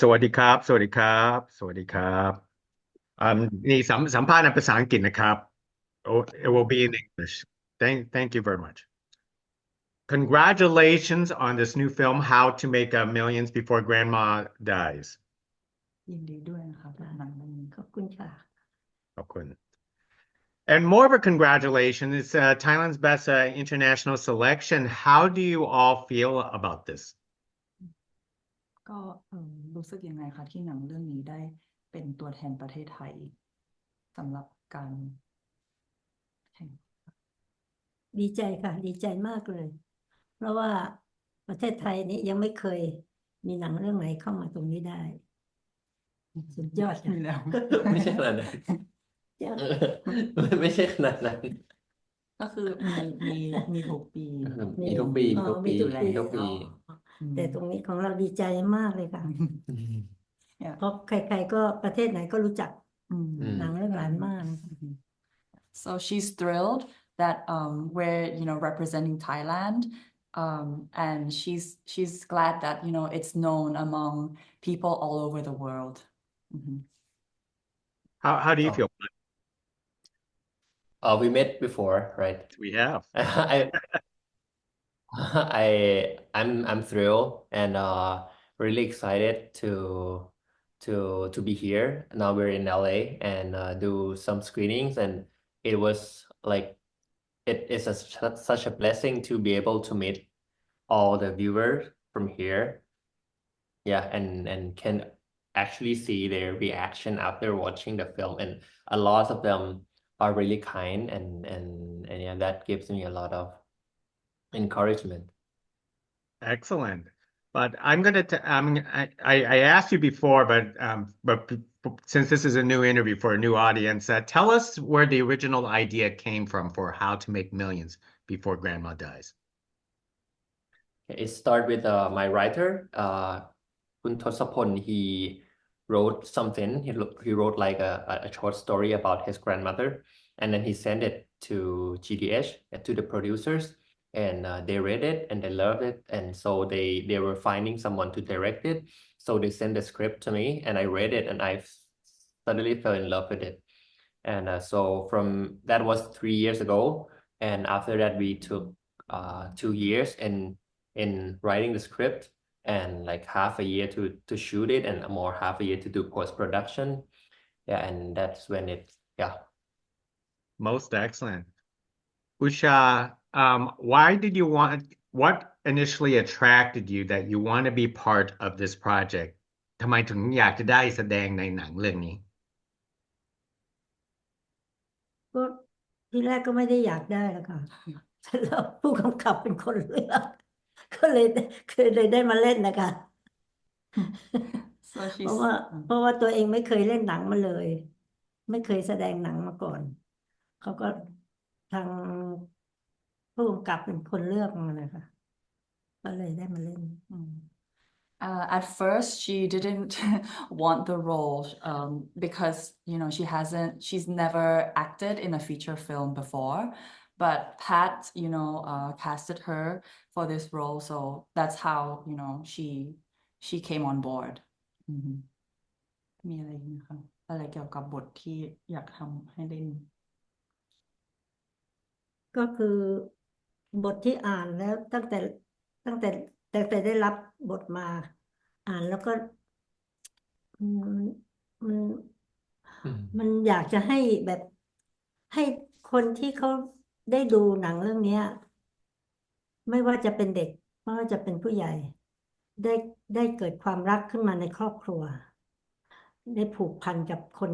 สวัสดีครับสวัสดีครับสวัสดีครับนี่สัมภาษณ์ในภาษาอังกฤษนะครับ It will be in English. Thank you very much. Congratulations on this new film, How to Make Millions Before Grandma Dies. ยินดีด้วยนะคะกับหนังเรื่องนี้ขอบคุณค่ะ ขอบคุณ And more of a congratulations, it's Thailand's best international selection. How do you all feel about this? ก็รู้สึกยังไงคะที่หนังเรื่องนี้ได้เป็นตัวแทนประเทศไทยสำหรับการแข่งดีใจค่ะดีใจมากเลย เพราะว่าประเทศไทยนี้ยังไม่เคยมีหนังเรื่องไหนเข้ามาตรงนี้ได้สุดยอด มีแล้ว ไม่ใช่ขนาดนั้น ยอด ไม่ใช่ขนาดนั้น ก็คือมีทุกปี มีทุกปีมีทุกปี มีทุกปี มีทุกปี แต่ตรงนี้ของเราดีใจมากเลยค่ะ Yeah. เพราะใครๆก็ประเทศไหนก็รู้จัก หนังเรื่องหลานมาก So she's thrilled that we're representing Thailand, and she's glad that it's known among people all over the world. How do you feel? We met before, right? We have. I'm thrilled and really excited to be here. Now we're in LA and do some screenings, and it was like it is such a blessing to be able to meet all the viewers from here. Yeah, and can actually see their reaction after watching the film, and a lot of them are really kind and yeah, that gives me a lot of encouragement. Excellent. But I'm gonna I asked you before, but since this is a new interview for a new audience, tell us where the original idea came from for How to Make Millions Before Grandma Dies. It started with my writer, Kun Thosapon. He wrote something. He wrote like a short story about his grandmother, and then he sent it to GDH, to the producers, and they read it and they loved it, and so they were finding someone to direct it. So they sent the script to me, and I read it, and I suddenly fell in love with it. And so from that was 3 years ago, and after that we took 2 years in writing the script, and like half a year to shoot it, and more half a year to do post-production. Yeah, and that's when Most excellent. Usha, why did you what initially attracted you that you want to be part of this project? ทำไมถึงอยากจะได้แสดงในหนังเรื่องนี้ ก็ทีแรกก็ไม่ได้อยากได้แล้วค่ะแล้วผู้กำกับเป็นคนเลือกก็เลยได้มาเล่นนะคะ So เพราะว่าตัวเองไม่เคยเล่นหนังมาเลย ไม่เคยแสดงหนังมาก่อนเขาก็ทางผู้กำกับเป็นคนเลือกมานะคะก็เลยได้มาเล่น At first, she didn't want the role because she's never acted in a feature film before. But Pat, casted her for this role, so that's how she came on board. มีอะไรอีกไหมคะอะไรเกี่ยวกับบทที่อยากทำให้เล่น ก็คือบทที่อ่านแล้วตั้งแต่ได้รับบทมาอ่านแล้วก็มันอยากจะให้แบบให้คนที่เขาได้ดูหนังเรื่องนี้ไม่ว่าจะเป็นเด็กไม่ว่าจะเป็นผู้ใหญ่ได้เกิดความรักขึ้นมาในครอบครัวได้ผูกพันกับคน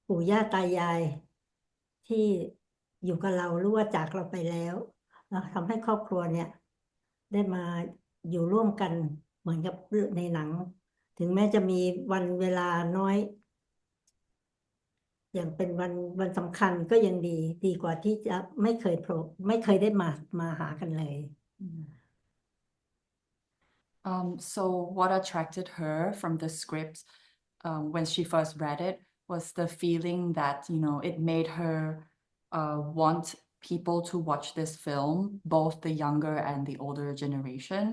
ปู่ย่าตายายที่อยู่กับเราหรือว่าจากเราไปแล้วทำให้ครอบครัวเนี่ยได้มาอยู่ร่วมกันเหมือนกับในหนังถึงแม้จะมีวันเวลาน้อยอย่างเป็นวันสำคัญก็ยังดีกว่าที่จะไม่เคยได้มาหากันเลย So what attracted her from the script when she first read it was the feeling that it made her want people to watch this film, both the younger and the older generation.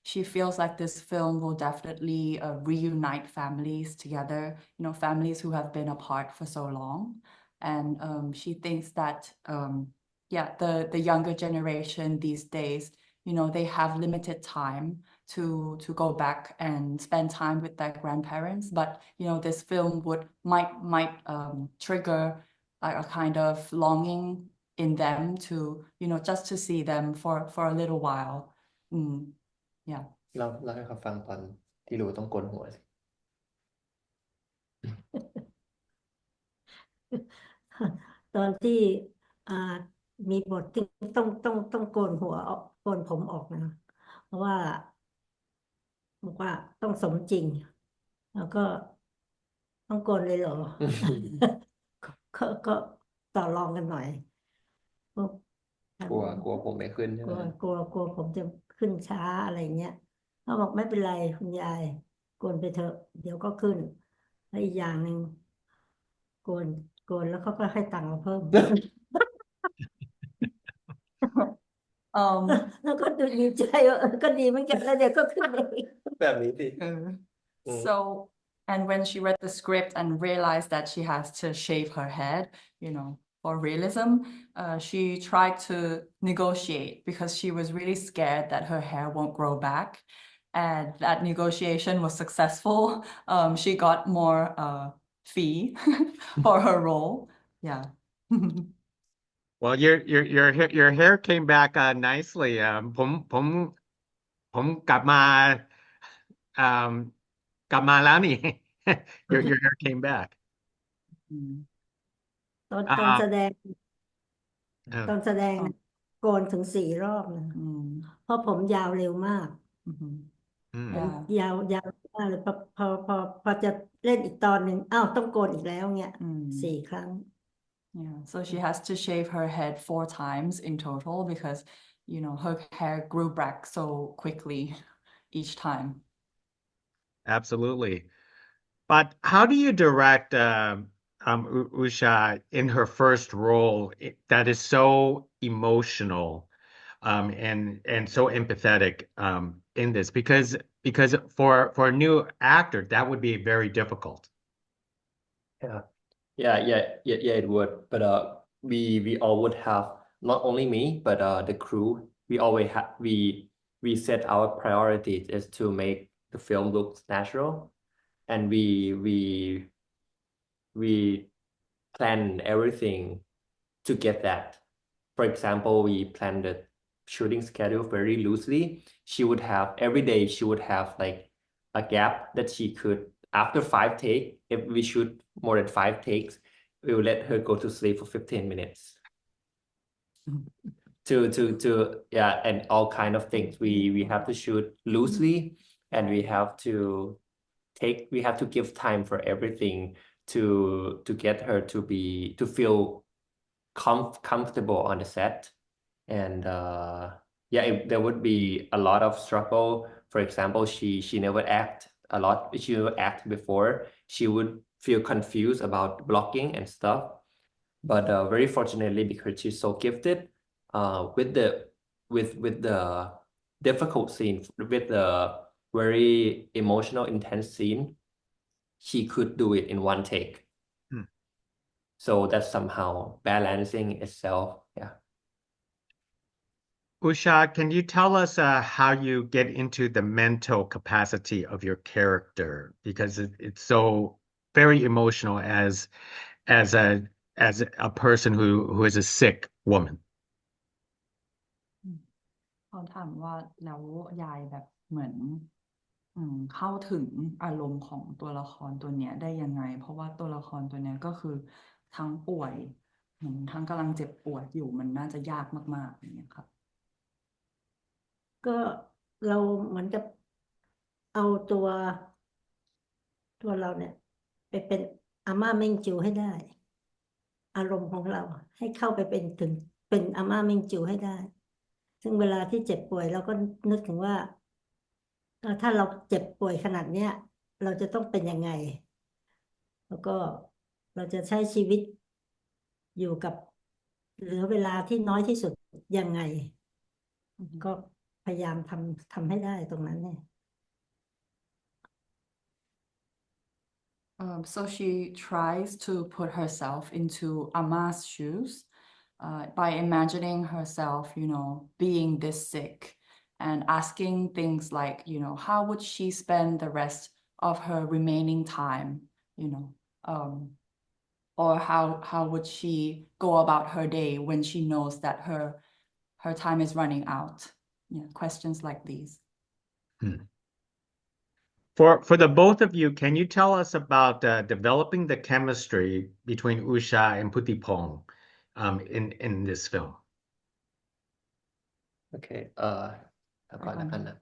she feels like this film will definitely reunite families together, families who have been apart for so long. And she thinks that, yeah, the younger generation these days, they have limited time to go back and spend time with their grandparents. But, this film might trigger a kind of longing in them to, just to see them for a little while. Yeah. เล่าให้เขาฟังตอนที่รู้ต้องโกนหัวสิ ตอนที่อ่ามีบทที่ต้องโกนหัวออกโกนผมออกนะเพราะว่าบอกว่าต้องสมจริง แล้วก็ต้องโกนเลยเหรอ ก็ต่อรองกันหน่อยพวก กลัวผมไม่ขึ้นใช่ ก ไห ลั ม วผมจะขึ้นช้าอะไรเงี้ยเขาบอกไม่เป็นไรคุณยายโกนไปเถอะเดี๋ยวก็ขึ้นและอีกอย่างหนึ่งโกนแล้วเขาก็ให้ตังค์เราเพิ่ม แล้วก็ดูดีใจว่าก็ดีเหมือนกันแล้วเดี๋ยวก็ขึ้นเอง แบบนี้สิ So, and when she read the script and realized that she has to shave her head, for realism, she tried to negotiate because she was really scared that her hair won't grow back. And that negotiation was successful. She got more fee for her role. Yeah. Well, your hair came back nicely. ผมกลับมาum กลับมาแล้วนี่ your hair came back. ตอน อ่า แสดง เออ ตอนแสดงโกนถึง4 รอบนะเพราะผมยาวเร็วมาก Mhm. อืม ผมยาวมากเลยพอจะเล่นอีกตอนหนึ่งอ้าวต้องโกนอีกแล้วเนี่ย 4 ครั้ง Yeah, so she has to shave her head 4 times in total because, her hair grew back so quickly each time. Absolutely. But how do you direct Usha in her first role that is so emotional and so empathetic in this? Because for a new actor, that would be very difficult. Yeah, it would. But we all would have, not only me, but the crew. We always have we set our priorities is to make the film look natural, and we plan everything to get that. For example, we planned the shooting schedule very loosely. She would have every day. She would have like a gap that she could, after 5 takes, if we shoot more than 5 takes, we will let her go to sleep for 15 minutes. To yeah, and all kind of things. We have to shoot loosely, and we have to give time for everything to get her to feel comfortable on the set. And yeah, there would be a lot of struggle. For example, she never act a lot. She never act before. She would feel confused about blocking and stuff. But very fortunately, because she's so gifted, with the difficult scene, with the very emotional, intense scene, she could do it in 1 take. So that's somehow balancing itself. Yeah. Usha, can you tell us how you get into the mental capacity of your character? Because it's so very emotional as a person who is a sick woman. เขาถามว่าแล้วยายแบบเหมือนเข้าถึงอารมณ์ของตัวละครตัวเนี้ยได้ยังไง เพราะว่าตัวละครตัวเนี้ยก็คือทั้งป่วยทั้งกำลังเจ็บปวดอยู่มันน่าจะยากมากๆอย่างเงี้ยครับ ก็เราเหมือนกับเอาตัวเราเนี่ยไปเป็นอาม่าเม่งจิ๋วให้ได้ อารมณ์ของเราให้เข้าไปเป็นอาม่าเม่งจิ๋วให้ได้ ซึ่งเวลาที่เจ็บป่วยเราก็นึกถึงว่าถ้าเราเจ็บป่วยขนาดเนี้ยเราจะต้องเป็นยังไง แล้วก็เราจะใช้ชีวิตอยู่กับเหลือเวลาที่น้อยที่สุดยังไง ก็ พยายามทำให้ได้ตรงนั้นเนี่ย So she tries to put herself into Ama's shoes by imagining herself, being this sick and asking things like, how would she spend the rest of her remaining time, or how would she go about her day when she knows that her time is running out? Questions like these. For the both of you, can you tell us about developing the chemistry between Usha and Puttipong in this film? Okay ก่อนแล้วกันนะ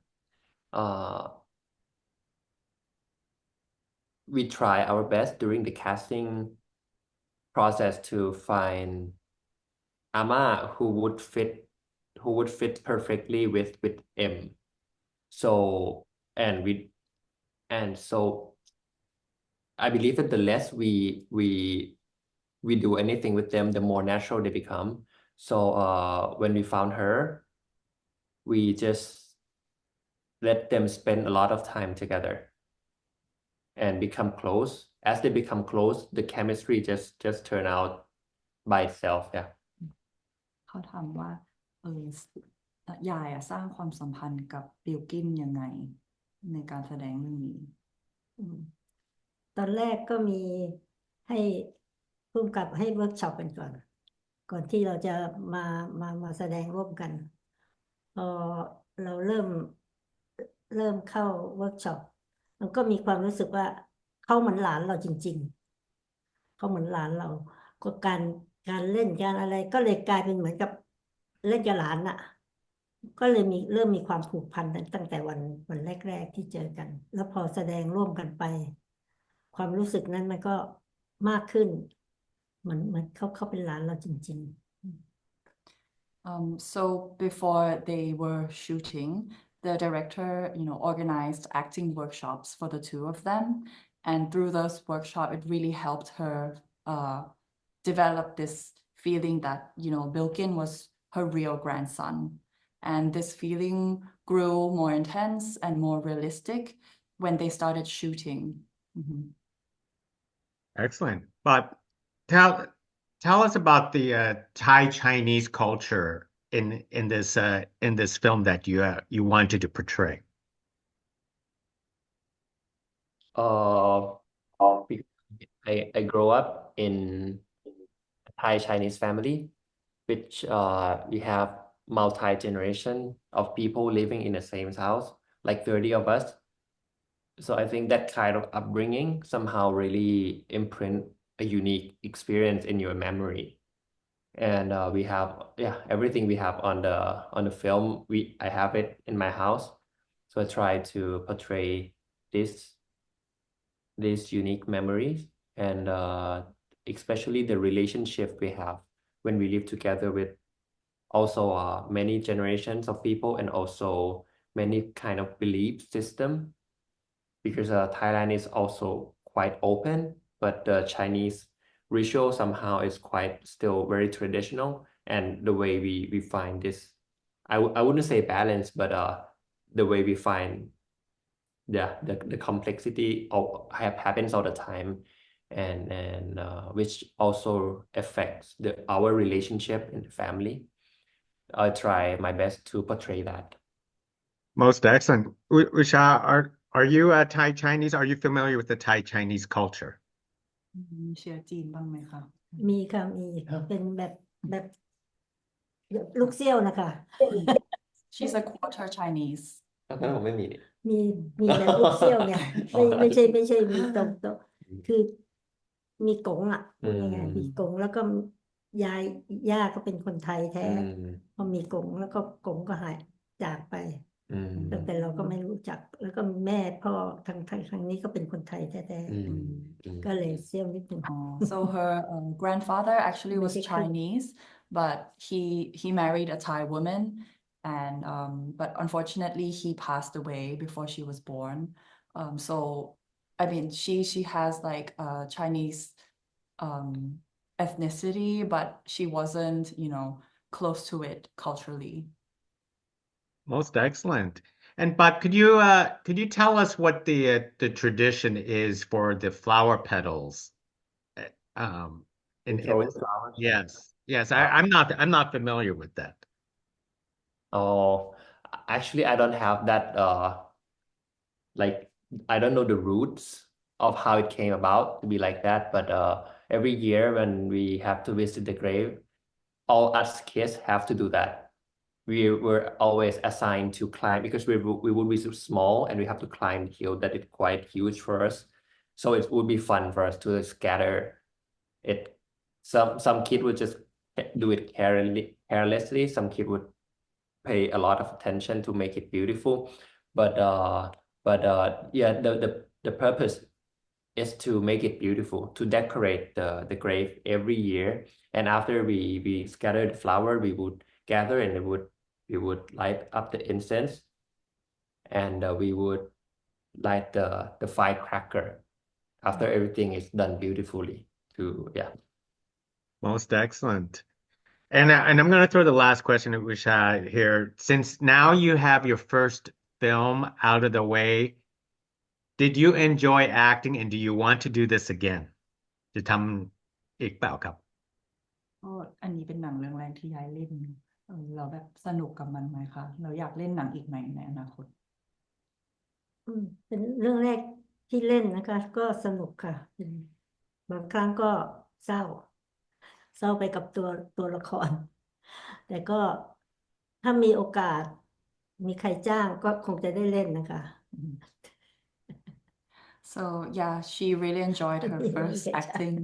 we try our best during the casting process to find Ama who would fit perfectly with M. So so I believe that the less we do anything with them, the more natural they become. So when we found her, we just let them spend a lot of time together and become close. As they become close, the chemistry just turn out by itself. Yeah. เขาถามว่ายายสร้างความสัมพันธ์กับบิลกินยังไงในการแสดงเรื่องนี้ ตอนแรกก็มีให้ผู้กำกับให้เวิร์กช็อปกันก่อนที่เราจะมาแสดงร่วมกันพอเราเริ่มเข้าเวิร์กช็อปมันก็มีความรู้สึกว่าเขาเหมือนหลานเราจริงๆเขาเหมือนหลานเราก็การเล่นการอะไรก็เลยกลายเป็นเหมือนกับเล่นกับหลานอะก็เลยเริ่มมีความผูกพันตั้งแต่วันแรกๆที่เจอกันแล้วพอแสดงร่วมกันไปความรู้สึกนั้นมันก็มากขึ้นเหมือนเขาเป็นหลานเราจริงๆSo before they were shooting, the director, organized acting workshops for the two of them. And through those workshops, it really helped her develop this feeling that, Bilkin was her real grandson. And this feeling grew more intense and more realistic when they started shooting. Excellent. But tell us about the Thai Chinese culture in this film that you wanted to portray. I grew up in a Thai Chinese family, which we have multi-generation of people living in the same house, like 30 of us. So I think that kind of upbringing somehow really imprint a unique experience in your memory. And we have everything we have on the film. I have it in my house. So I try to portray these unique memories and especially the relationship we have when we live together with also many generations of people and also many kind of belief system, because Thailand is also quite open, but the Chinese ritual somehow is quite still very traditional, and the way we find this, I wouldn't say balance, but the way we find the complexity happens all the time, and which also affects our relationship in the family. I try my best to portray that. Most excellent. Usha, are you Thai Chinese? Are you familiar with the Thai Chinese culture? มีเชื้อจีนบ้างไหมคะ มีค่ะมีเป็นแบบลูกเซี่ยวนะคะ She's a quarter Chinese. งั้นผมไม่มีดิ มีแบบลูกเซี่ยวเนี่ยไม่ใช่มีตรงคือมีกงอ่ะพูดง่ายๆมีกงแล้วก็ย่าก็เป็นคนไทยแท้พอมีกงแล้วก็กงก็หายจากไปแต่เราก็ไม่รู้จักแล้วก็แม่พ่อทางนี้ก็เป็นคนไทยแท้ๆก็เลยเซี่ยวนิดนึง So her grandfather actually was Chinese, but he married a Thai woman, and but unfortunately he passed away before she was born. So I mean she has like a Chinese ethnicity, but she wasn't, close to it culturally. Most excellent. And but could you tell us what the tradition is for the flower petals? Uh, Um, In in throwing this, flowers. yes, yes. Uh, I'm not familiar with that. oh, actually, I don't have that. Like I don't know the roots of how it came about to be like that. But every year when we have to visit the grave, all us kids have to do that. We were always assigned to climb because we would be so small and we have to climb the hill that is quite huge for us. So it would be fun for us to scatter it. Some kid would just do it carelessly. Some kid would pay a lot of attention to make it beautiful. But yeah, the purpose is to make it beautiful, to decorate the grave every year. And after we scatter the flower, we would gather and we would light up the incense, and we would light the firecracker after everything is done beautifully. To yeah. Most excellent. And I'm going to throw the last question at Usha here. Since now you have your first film out of the way, did you enjoy acting and do you want to do this again? จะทำอีกเปล่าครับ ก็อันนี้เป็นหนังเรื่องแรกที่ยายเล่นเราแบบสนุกกับมันไหมคะเราอยากเล่นหนังอีกไหมในอนาคต เป็นเรื่องแรกที่เล่นนะคะ ก็สนุกค่ะบางครั้งก็เศร้า เศร้าไปกับตัวละคร แต่ก็ถ้ามีโอกาส มีใครจ้างก็คงจะได้เล่นนะคะ So yeah, she really enjoyed her first acting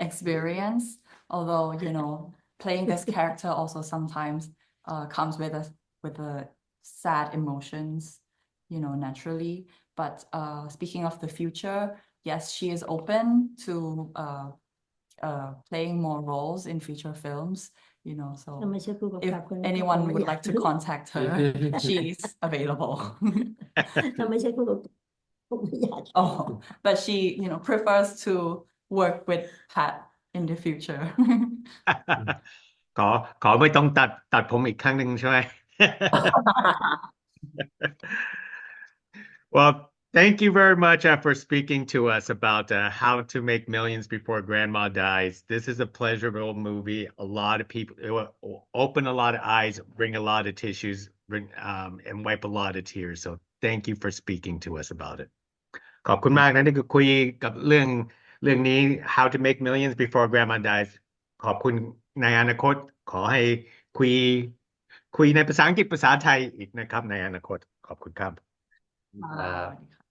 experience. Although, playing this character also sometimes comes with a sad emotions, naturally. But speaking of the future, yes, she is open to playing more roles in feature films, ถ้า so ไม่ใช่ผู้กำ if กับคนนี้ก็คง anyone ไม่ would อยาก like to contact her, she's available. ถ้าไม่ใช่ผู้กำกับคงไม่อยาก Oh, but she, prefers to work with Pat in the future. ขอไม่ต้องตัดผมอีกครั้งหนึ่งใช่ไหม Well, thank you very much for speaking to us about how to make millions before grandma dies. This is a pleasurable movie. A lot of people, it will open a lot of eyes, bring a lot of tissues, and wipe a lot of tears. So thank you for speaking to us about it. ขอบคุณมากนะที่คุยกับเรื่องนี้ How to make millions before grandma dies ขอบคุณในอนาคตขอให้คุยในภาษาอังกฤษภาษาไทยอีกนะครับในอนาคตขอบคุณครับ สวัสดีค่ะ